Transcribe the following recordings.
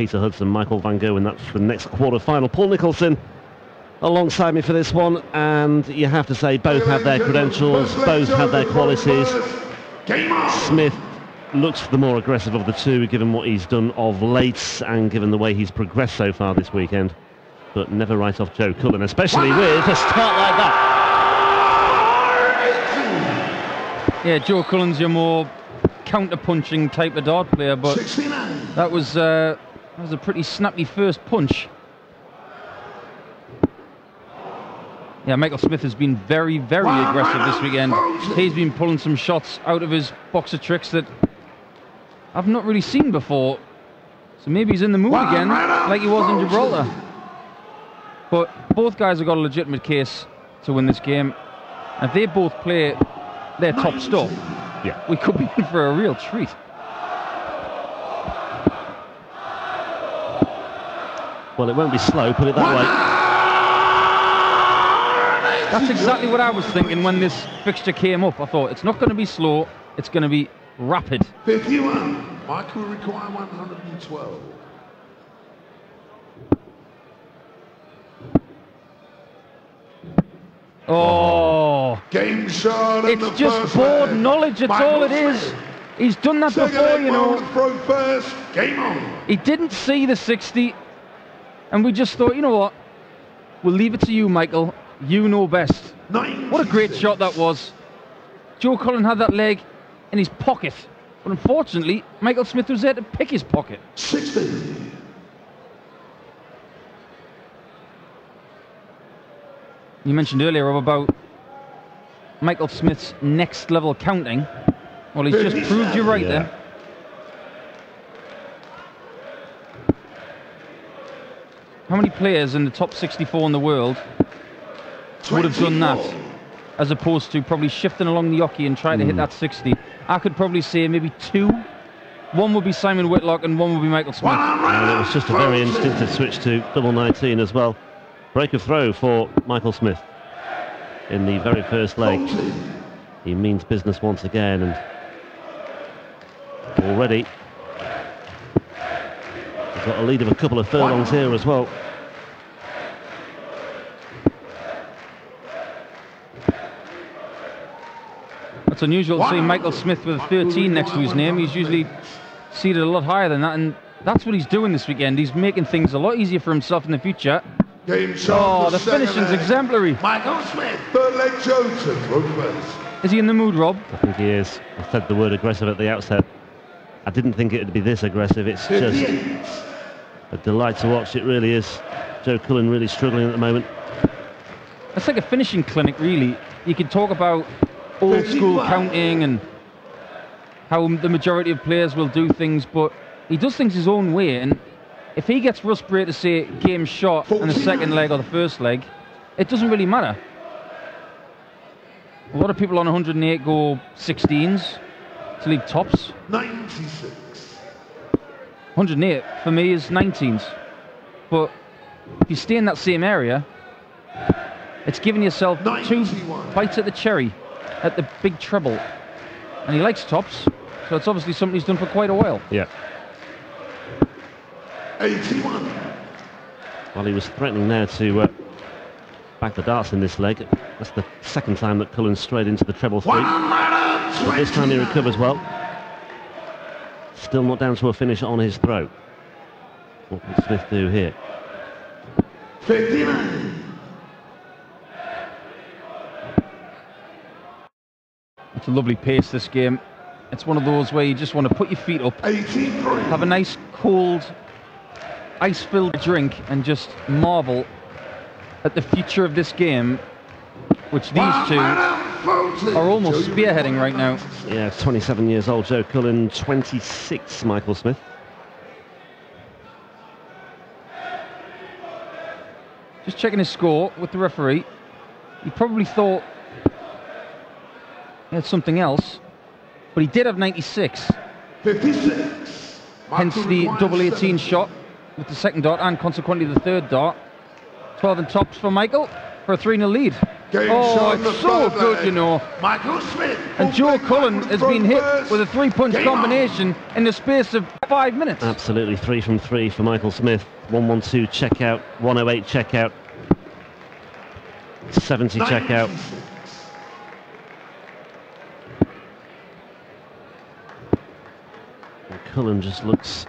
Peter Hudson, Michael Van Gogh, and that's the next quarter-final. Paul Nicholson alongside me for this one, and you have to say both have their credentials, both have their qualities. Smith looks the more aggressive of the two, given what he's done of late and given the way he's progressed so far this weekend. But never write off Joe Cullen, especially with a start like that. Yeah, Joe Cullen's your more counter-punching type of dart player, but that was a pretty snappy first punch. Yeah, Michael Smith has been very, very aggressive this weekend. He's been pulling some shots out of his box of tricks that I've not really seen before. So maybe he's in the mood again, like he was in Gibraltar. But both guys have got a legitimate case to win this game. And if they both play their top stuff, yeah, we could be in for a real treat. Well, it won't be slow, put it that way. That's exactly what I was thinking when this fixture came up. I thought, it's not going to be slow, it's going to be rapid. 51. Michael require 112. Oh, game shot. It's just board knowledge, that's all it is. He's done that before, you know. First. Game on. He didn't see the 60, and we just thought, you know what, we'll leave it to you, Michael. You know best. 96. What a great shot that was. Joe Cullen had that leg in his pocket, but unfortunately, Michael Smith was there to pick his pocket. 60. You mentioned earlier about Michael Smith's next level counting. Well, he's just proved you right there. How many players in the top 64 in the world would have done that, as opposed to probably shifting along the hockey and trying to hit that 60? I could probably say maybe two. One would be Simon Whitlock and one would be Michael Smith. And it was just a very instinctive switch to double 19 as well. Break of throw for Michael Smith in the very first leg. He means business once again, and already he's got a lead of a couple of furlongs here as well. It's unusual to see Michael Smith with a 13 next to his name. He's usually seated a lot higher than that, and that's what he's doing this weekend. He's making things a lot easier for himself in the future. Oh, the finishing's exemplary. Michael Smith, third leg Joseph, first. Is he in the mood, Rob? I think he is. I said the word aggressive at the outset. I didn't think it would be this aggressive. It's just a delight to watch. It really is. Joe Cullen really struggling at the moment. It's like a finishing clinic, really. You can talk about old school counting and how the majority of players will do things, but he does things his own way. And if he gets Russ Bray to say game shot in the second leg or the first leg, it doesn't really matter. A lot of people on 108 go 16s to leave tops. 96. 108 for me is 19s. But if you stay in that same area, it's giving yourself 2 bites at the cherry, at the big treble. And he likes tops, so it's obviously something he's done for quite a while. Yeah. 81. Well, he was threatening now to back the darts in this leg. That's the second time that Cullen's strayed into the treble three. But this time he recovers well. Still not down to a finish on his throw. What will Smith do here? 59. It's a lovely pace, this game. It's one of those where you just want to put your feet up, 83. have a nice cold ice-filled drink and just marvel at the future of this game, which these two are almost spearheading right now. Yeah, 27 years old Joe Cullen, 26 Michael Smith. Just checking his score with the referee. He probably thought he had something else, but he did have 96. 56. Hence the double 18 shot with the second dart and consequently the third dart. 12 and tops for Michael for a 3-0 lead. Game Oh, shot in the it's so third good, leg. you know. Michael Smith. And Joe fullback Cullen Michael has throw been hit first. with a three-punch Game on. combination in the space of 5 minutes. Absolutely 3 from 3 for Michael Smith. 112 checkout, 108 checkout, 70 checkout. 96. And Cullen just looks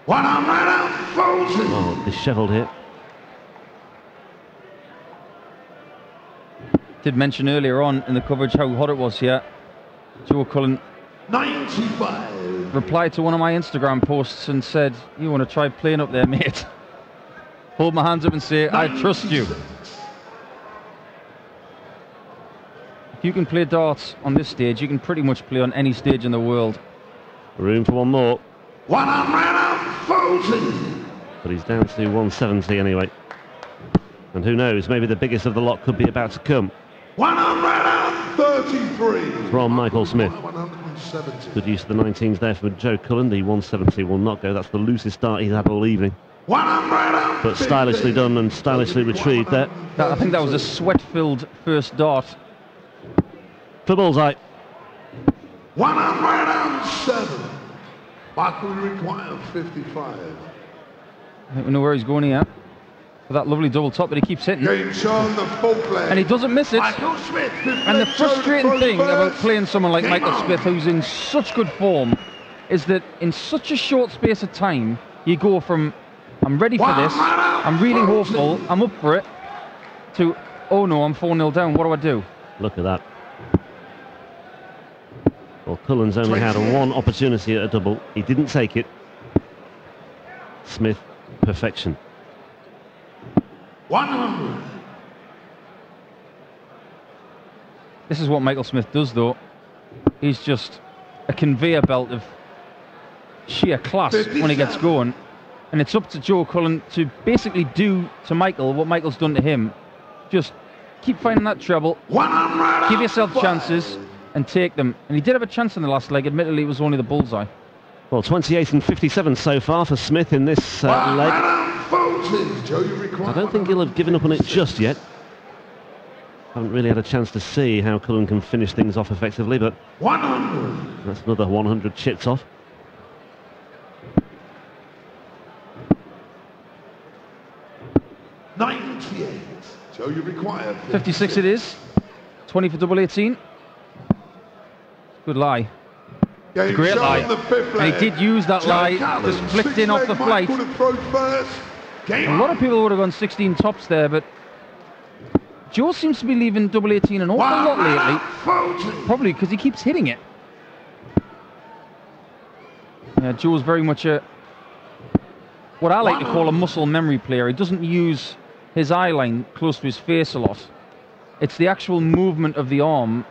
One arm right out, Fulton. dishevelled here. Did mention earlier on in the coverage how hot it was here. Joe Cullen 95. replied to one of my Instagram posts and said, "You want to try playing up there, mate?" Hold my hands up and say, "I trust you." 96. If you can play darts on this stage, you can pretty much play on any stage in the world. Room for one more, One arm right out, Fulton. but he's down to 170 anyway. And who knows, maybe the biggest of the lot could be about to come One arm right out, 33. from Michael Smith. 170. Good use of the 19s there for Joe Cullen. The 170 will not go. That's the loosest start he's had all evening. One arm right out, But stylishly 50. done and stylishly retrieved there. I think that was a sweat-filled first dart. For bullseye. One arm right out, 7. Michael require 55. I think we know where he's going here. For that lovely double top that he keeps hitting. Game shot on the fourth leg. And he doesn't miss it. Michael Smith. And the frustrating thing about playing someone like Game Michael on. Smith, who's in such good form, is that in such a short space of time, you go from, I'm ready for this, I'm really hopeful, I'm up for it, to, oh no, I'm 4-0 down, what do I do? Look at that. Well, Cullen's only had one opportunity at a double. He didn't take it. Smith, perfection. 100. This is what Michael Smith does though. He's just a conveyor belt of sheer class when he gets going. And it's up to Joe Cullen to basically do to Michael what Michael's done to him. Just keep finding that treble, One arm right give out, yourself 5. chances and take them. And he did have a chance in the last leg, admittedly it was only the bullseye. Well, 28 and 57 so far for Smith in this One leg. right out, Fulton. Joe, you require I don't think he'll have given up on it just yet. Haven't really had a chance to see how Cullen can finish things off effectively, but 100. that's another 100 chips off. $98. Joe, you require 56 it is. 20 for double 18. Good lie. Game Great shot lie. on the fifth And he leg. did use that Joe lie, Cullen, just flicked in off the six-leg flight. Michael to throw first. Game A lot on. of people would have gone 16 tops there, but Joe seems to be leaving double 18 an awful One lot right lately. out, Fulton. Probably because he keeps hitting it. Yeah, Joe's very much what I like to call a muscle memory player. He doesn't use his eye line close to his face a lot. It's the actual movement of the arm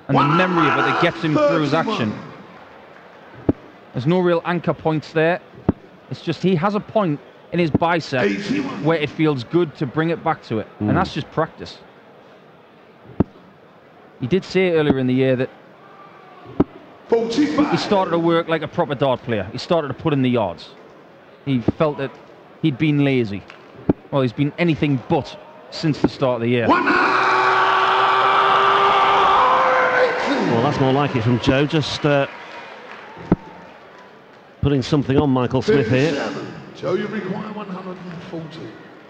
and the memory of it that gets him through his action. There's no real anchor points there. It's just he has a point in his bicep 81. where it feels good to bring it back to it. And that's just practice. He did say earlier in the year that 45. he started to work like a proper dart player. He started to put in the yards. He felt that he'd been lazy. Well, he's been anything but since the start of the year. 180. Well, that's more like it from Joe, just putting something on Michael Smith here. 57. Joe, you require 140.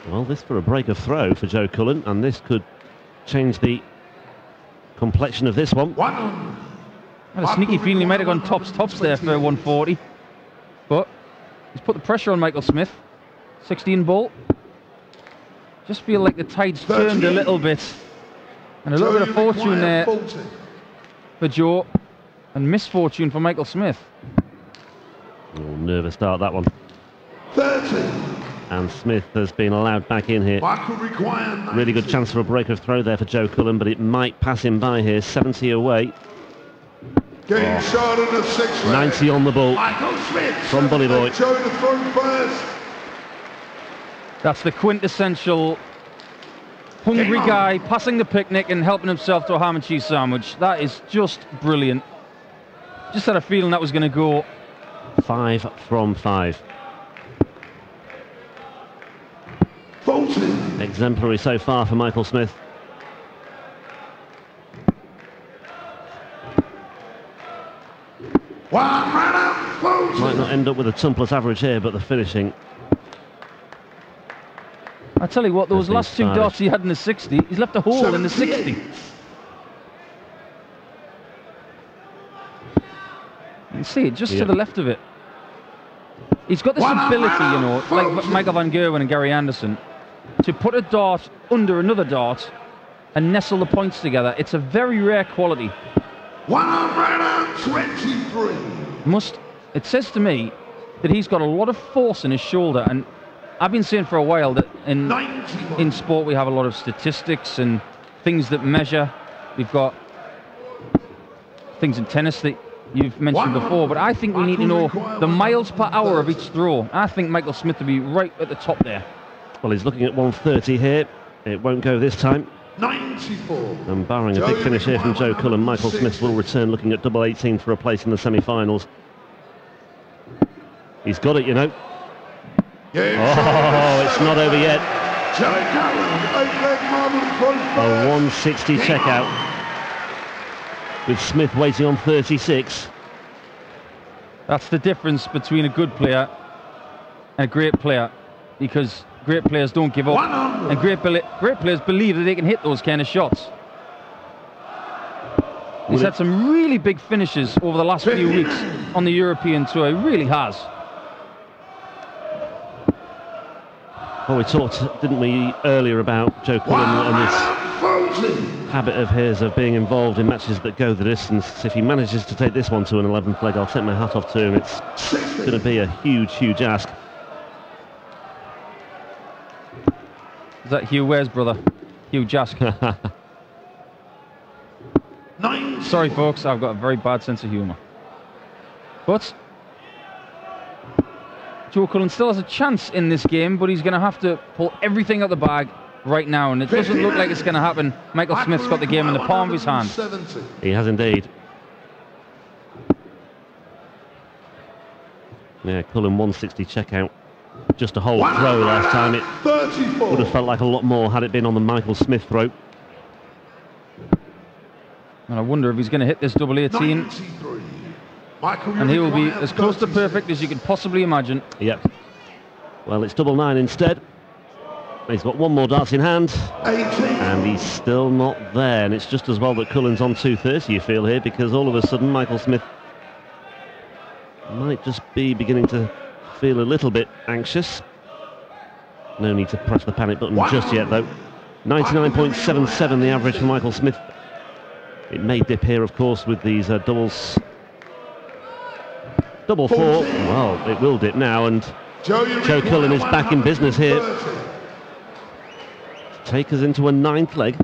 Well, this for a break of throw for Joe Cullen, and this could change the complexion of this one. 100. I had a sneaky feeling he might have gone tops there for 140. But he's put the pressure on Michael Smith. 16 ball. Just feel like the tide's turned a little bit. And a little bit of fortune there for Joe. And misfortune for Michael Smith. Oh, nervous start, that one. 30. And Smith has been allowed back in here. Michael require 90. Really good chance for a break of throw there for Joe Cullen, but it might pass him by here. 70 away. Game shot on the sixth leg. 90 on the ball. Michael Smith From Bully Boy. Joe to throw first. That's the quintessential hungry guy passing the picnic and helping himself to a ham and cheese sandwich. That is just brilliant. Just had a feeling that was going to go. 5 from 5. Fulton. Exemplary so far for Michael Smith. Might not end up with a ton plus average here, but the finishing. I tell you what, those last two darts he had in the 60, he's left a hole in the 60. You see it just to the left of it. He's got this ability, you know, like Michael Van Gerwen and Gary Anderson, to put a dart under another dart and nestle the points together. It's a very rare quality. 123. It says to me that he's got a lot of force in his shoulder, and I've been saying for a while that in sport we have a lot of statistics and things that measure. We've got things in tennis that you've mentioned before, but I think we need to know the miles per hour of each throw. I think Michael Smith will be right at the top there. Well, he's looking at 130 here. It won't go this time. 94. And barring a big finish here from Joe Cullen, Michael Smith will return looking at double 18 for a place in the semi-finals. He's got it, you know. Oh, it's not over yet. A 160 checkout with Smith waiting on 36. That's the difference between a good player and a great player, because great players don't give up, and great players believe that they can hit those kind of shots. He's had some really big finishes over the last few weeks on the European Tour. He really has. Well, we talked, didn't we, earlier about Joe Cullen and this habit of his of being involved in matches that go the distance. If he manages to take this one to an 11th leg, I'll take my hat off to him. It's going to be a huge, huge ask. Is that Hugh Ware's brother? Hugh Jask. Sorry, folks, I've got a very bad sense of humour. But Joe Cullen still has a chance in this game, but he's going to have to pull everything out the bag right now, and it doesn't look like it's going to happen. Michael Smith's got the game in the palm of his hand. He has indeed. Yeah, Cullen 160 checkout. Just a whole throw last time. It would have felt like a lot more had it been on the Michael Smith throw. And I wonder if he's going to hit this double 18. And he will be as close to perfect as you could possibly imagine. Yep. Well, it's double 9 instead. He's got one more dart in hand. 18. And he's still not there. And it's just as well that Cullen's on 230, you feel here, because all of a sudden Michael Smith might just be beginning to feel a little bit anxious. No need to press the panic button just yet, though. 99.77 the average for Michael Smith. It may dip here, of course, with these doubles. Double 4. Well, it will dip now, and Joe Cullen is back in business here. Take us into a 9th leg.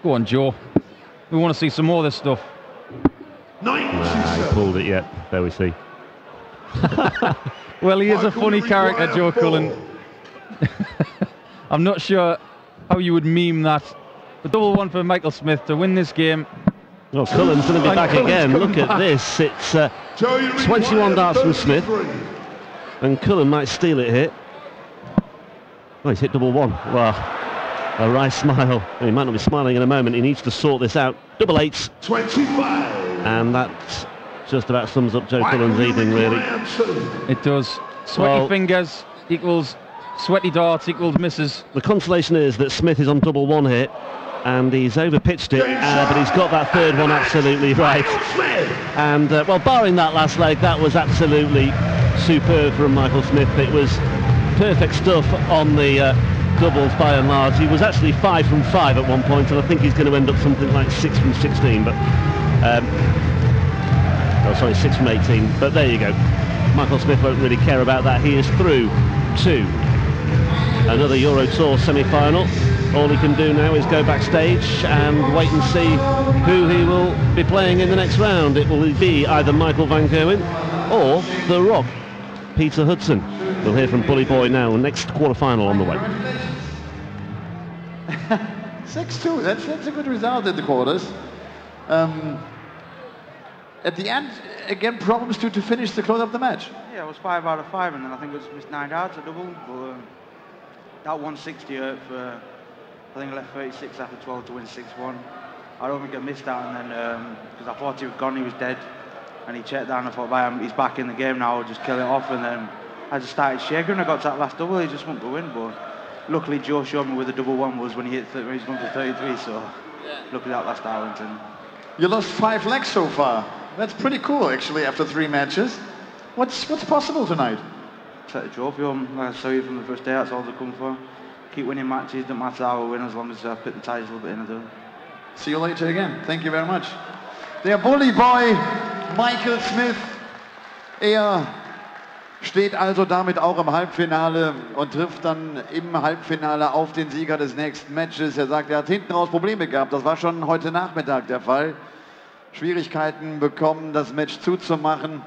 Go on, Joe. We want to see some more of this stuff. Nah, he pulled it yet. There we see. Well, he is a funny character, Joe Cullen. I'm not sure how you would meme that. The double 1 for Michael Smith to win this game. Well, Cullen's going to be back again. Look at this. It's 21 darts from Smith. And Cullen might steal it here. Oh, he's hit double 1. Well, a wry smile. He might not be smiling in a moment. He needs to sort this out. Double 8s. 25. And that just about sums up Joe Cullen's evening, really. It does. Sweaty fingers equals sweaty darts equals misses. The consolation is that Smith is on double 1 here, and he's overpitched it, but he's got that third one absolutely right. And, well, barring that last leg, that was absolutely superb from Michael Smith. It was perfect stuff on the doubles by and large. He was actually 5 from 5 at one point, and I think he's going to end up something like 6 from 16, but... oh, sorry, 6 from 18, but there you go. Michael Smith won't really care about that. He is through to another Euro Tour semi-final. All he can do now is go backstage and wait and see who he will be playing in the next round. It will be either Michael Van Gerwen or The Rock, Peter Hudson. We'll hear from Bully Boy now. Next quarter-final on the way. 6-2, that's a good result in the quarters. At the end, again, problems to finish to close up the match. Yeah, it was 5 out of 5, and then I think it was missed 9 darts, a double. But that 160 hurt for, I think I left 36 after 12 to win 6-1. I don't think I missed that, and then, because I thought he was gone, he was dead. And he checked down, I thought, bam, he's back in the game now, I'll just kill it off. And then I just started shaking. I got to that last double, he just went to win. But luckily, Joe showed me where the double one was when he's gone for 33. So luckily that last hour went in. You lost 5 legs so far. That's pretty cool, actually, after 3 matches. What's possible tonight? Take the trophy home. Like I saw you from the first day, that's all they come for. Keep winning matches, don't matter how I win, as long as I put the ties a little bit in, I do. See you later again. Thank you very much. Der Bully Boy Michael Smith, er steht also damit auch im Halbfinale und trifft dann im Halbfinale auf den Sieger des nächsten Matches. Er sagt, er hat hinten raus Probleme gehabt. Das war schon heute Nachmittag der Fall. Schwierigkeiten bekommen, das Match zuzumachen.